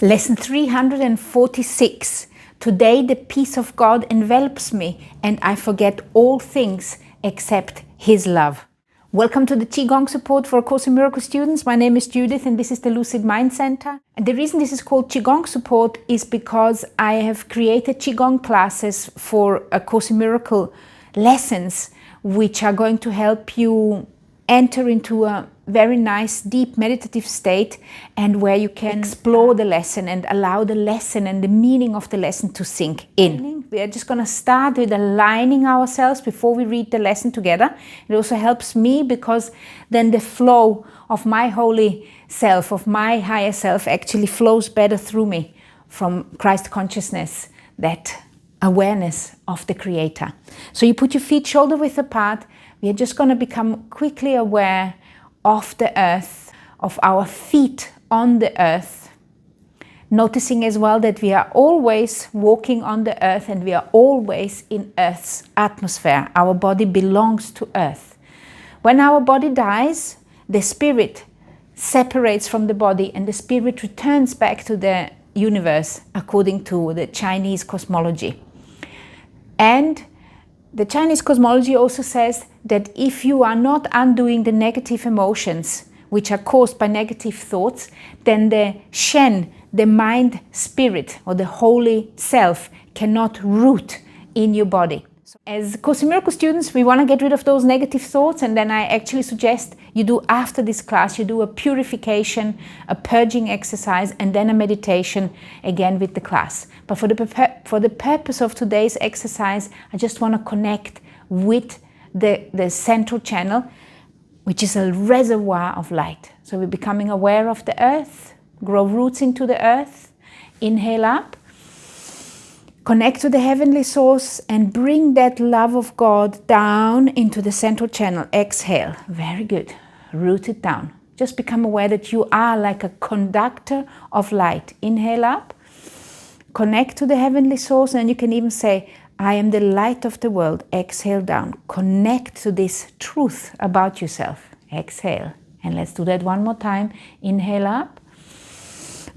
Lesson 346. Today the peace of God envelops me and I forget all things except His love. Welcome to the Qigong support for A Course in Miracles students. My name is Judith and this is the Lucid Mind Center. And the reason this is called Qigong support is because I have created Qigong classes for A Course in Miracles lessons, which are going to help you enter into a very nice deep meditative state, and where you can explore the lesson and allow the lesson and the meaning of the lesson to sink in. We are just going to start with aligning ourselves before we read the lesson together. It also helps me because then the flow of my holy self, of my higher self, actually flows better through me from Christ consciousness, that awareness of the Creator. So you put your feet shoulder width apart. We are just going to become quickly aware of the earth, of our feet on the earth, noticing as well that we are always walking on the earth and we are always in Earth's atmosphere. Our body belongs to Earth. When our body dies, the spirit separates from the body and the spirit returns back to the universe according to the Chinese cosmology. And the Chinese cosmology also says that if you are not undoing the negative emotions which are caused by negative thoughts, then the Shen, the mind spirit or the holy self, cannot root in your body. So as Course in Miracles students, we want to get rid of those negative thoughts, and then I actually suggest you do, after this class, you do a purification, a purging exercise, and then a meditation again with the class. But for the purpose of today's exercise, I just want to connect with the central channel, which is a reservoir of light. So we're becoming aware of the earth, grow roots into the earth, inhale up, connect to the heavenly source and bring that love of God down into the central channel. Exhale. Very good. Root it down. Just become aware that you are like a conductor of light. Inhale up. Connect to the heavenly source, and you can even say, I am the light of the world. Exhale down. Connect to this truth about yourself. Exhale. And let's do that one more time. Inhale up.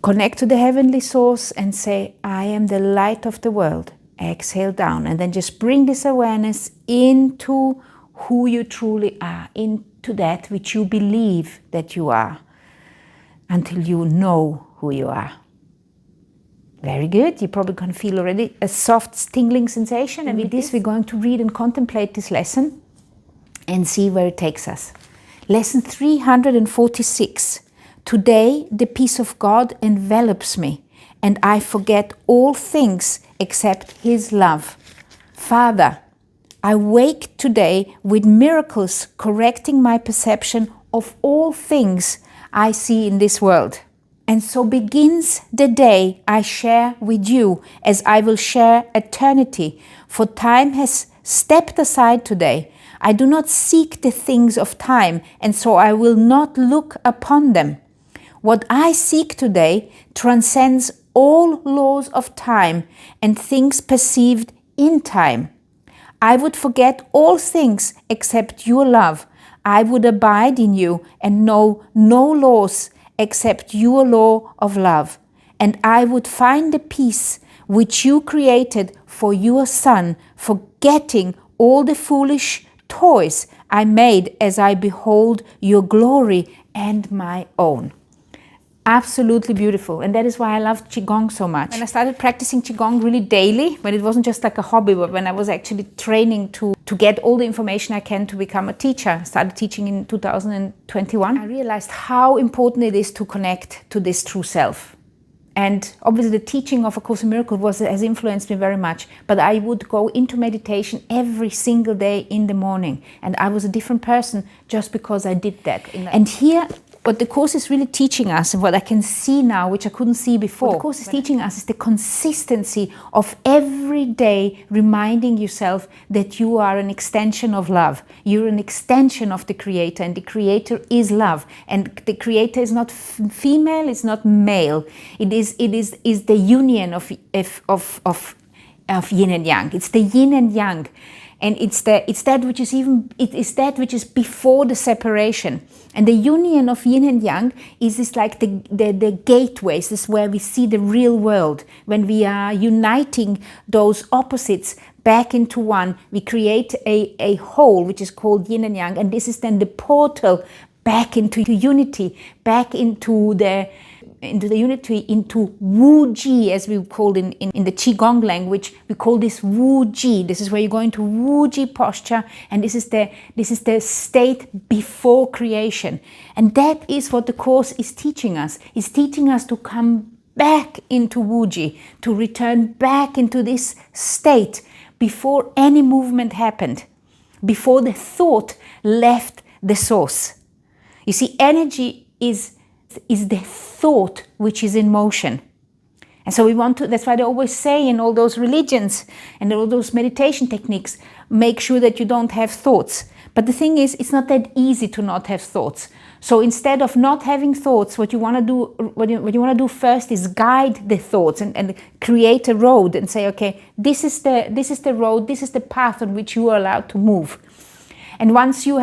Connect to the heavenly source and say, I am the light of the world. Exhale down. And then just bring this awareness into who you truly are, into that which you believe that you are, until you know who you are. Very good. You're probably going to feel already a soft tingling sensation. And with this, we're going to read and contemplate this lesson and see where it takes us. Lesson 346. Today, the peace of God envelops me, and I forget all things except His love. Father, I wake today with miracles correcting my perception of all things I see in this world. And so begins the day I share with you, as I will share eternity, for time has stepped aside today. I do not seek the things of time, and so I will not look upon them. What I seek today transcends all laws of time and things perceived in time. I would forget all things except your love. I would abide in you and know no laws except your law of love. And I would find the peace which you created for your Son, forgetting all the foolish toys I made as I behold your glory and my own. Absolutely beautiful, and that is why I love Qigong so much. When I started practicing Qigong really daily, when it wasn't just like a hobby, but when I was actually training to get all the information I can to become a teacher, I started teaching in 2021, I realized how important it is to connect to this true self. And obviously the teaching of A Course in Miracles has influenced me very much, but I would go into meditation every single day in the morning, and I was a different person just because I did that. And here, what the Course is really teaching us, and what I can see now, which I couldn't see before, what the Course is teaching us is the consistency of every day reminding yourself that you are an extension of love. You're an extension of the Creator, and the Creator is love. And the Creator is not female, it's not male. It is the union of yin and yang. It's the yin and yang. And it's that which is before the separation. And the union of yin and yang is this like the gateways. This is where we see the real world. When we are uniting those opposites back into one, we create a whole which is called yin and yang. And this is then the portal back into unity, back into the unity, into Wu Ji, as we call in the Qigong language. We call this Wu Ji. This is where you go into Wu Ji posture, and this is the state before creation. And that is what the Course is teaching us. It's teaching us to come back into Wu Ji, to return back into this state before any movement happened, before the thought left the source. You see, energy is the thought which is in motion. And so we want to, that's why they always say in all those religions and all those meditation techniques, make sure that you don't have thoughts. But the thing is, it's not that easy to not have thoughts. So instead of not having thoughts, what you want to do first is guide the thoughts and create a road and say, okay, this is the road, this is the path on which you are allowed to move. And once you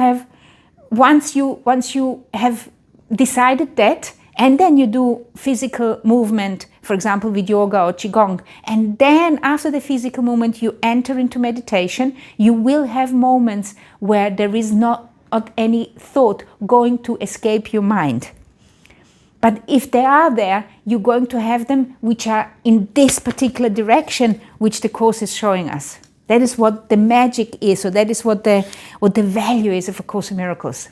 have decided that, and then you do physical movement, for example with yoga or Qigong, and then after the physical movement you enter into meditation, you will have moments where there is not any thought going to escape your mind. But if they are there, you're going to have them which are in this particular direction which the Course is showing us. That is what the magic is, or that is what the value is of A Course in Miracles.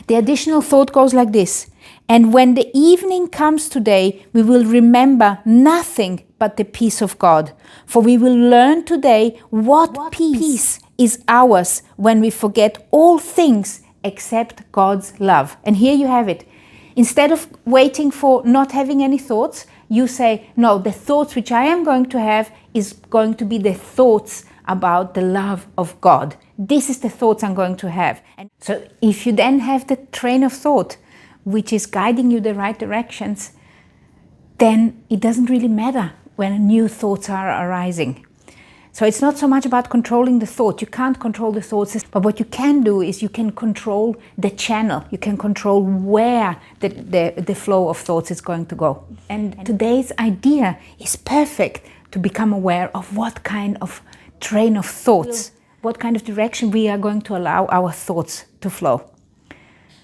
The additional thought goes like this: and when the evening comes today, we will remember nothing but the peace of God. For we will learn today what peace is ours when we forget all things except God's love. And here you have it. Instead of waiting for not having any thoughts, you say, no, the thoughts which I am going to have is going to be the thoughts about the love of God. This is the thoughts I'm going to have. And so if you then have the train of thought which is guiding you the right directions, then it doesn't really matter when new thoughts are arising. So it's not so much about controlling the thought. You can't control the thoughts, but what you can do is you can control the channel. You can control where the flow of thoughts is going to go. And today's idea is perfect to become aware of what kind of train of thoughts, what kind of direction we are going to allow our thoughts to flow.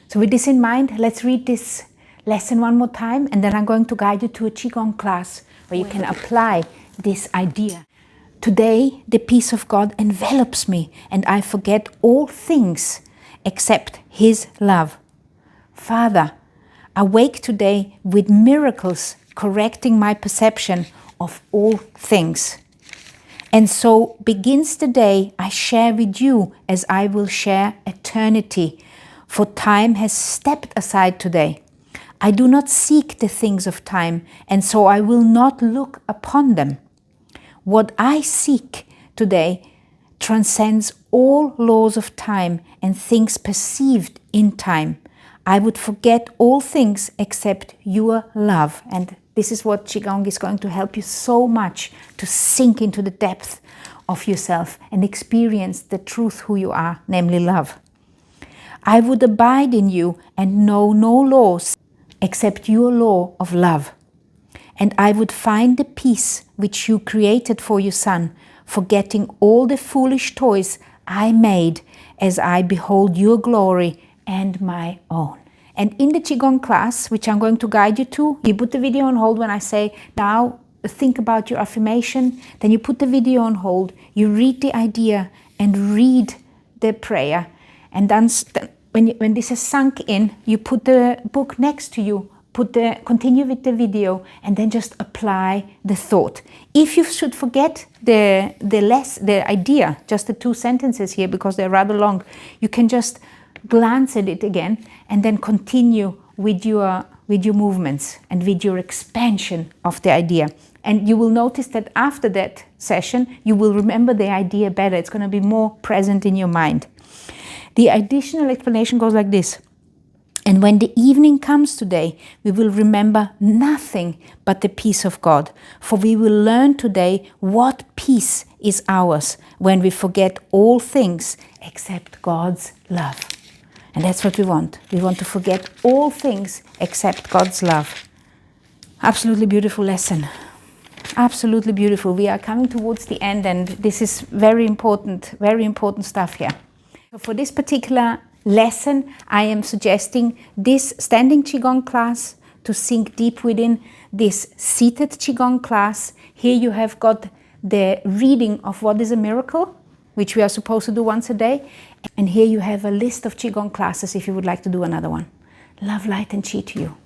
So with this in mind, let's read this lesson one more time, and then I'm going to guide you to a Qigong class where you can apply this idea. Today, the peace of God envelops me, and I forget all things except His love. Father, awake today with miracles correcting my perception of all things. And so begins the day I share with you as I will share eternity, for time has stepped aside today. I do not seek the things of time, and so I will not look upon them. What I seek today transcends all laws of time and things perceived in time. I would forget all things except your love. And this is what Qigong is going to help you so much to sink into the depth of yourself and experience the truth who you are, namely love. I would abide in you and know no laws except your law of love. And I would find the peace which you created for your Son, forgetting all the foolish toys I made as I behold your glory and my own. And in the Qigong class, which I'm going to guide you to, you put the video on hold when I say, now think about your affirmation. Then you put the video on hold, you read the idea and read the prayer. And then when this has sunk in, you put the book next to you, continue with the video, and then just apply the thought. If you should forget the idea, just the 2 sentences here, because they're rather long, you can just glance at it again and then continue with your movements and with your expansion of the idea. And you will notice that after that session, you will remember the idea better. It's going to be more present in your mind. The additional explanation goes like this. And when the evening comes today, we will remember nothing but the peace of God. For we will learn today what peace is ours when we forget all things except God's love. And that's what we want. We want to forget all things except God's love. Absolutely beautiful lesson. Absolutely beautiful. We are coming towards the end, and this is very important stuff here. So for this particular lesson, I am suggesting this standing Qigong class to sink deep within, this seated Qigong class. Here you have got the reading of what is a miracle, which we are supposed to do once a day. And here you have a list of Qigong classes if you would like to do another one. Love, light and Qi to you.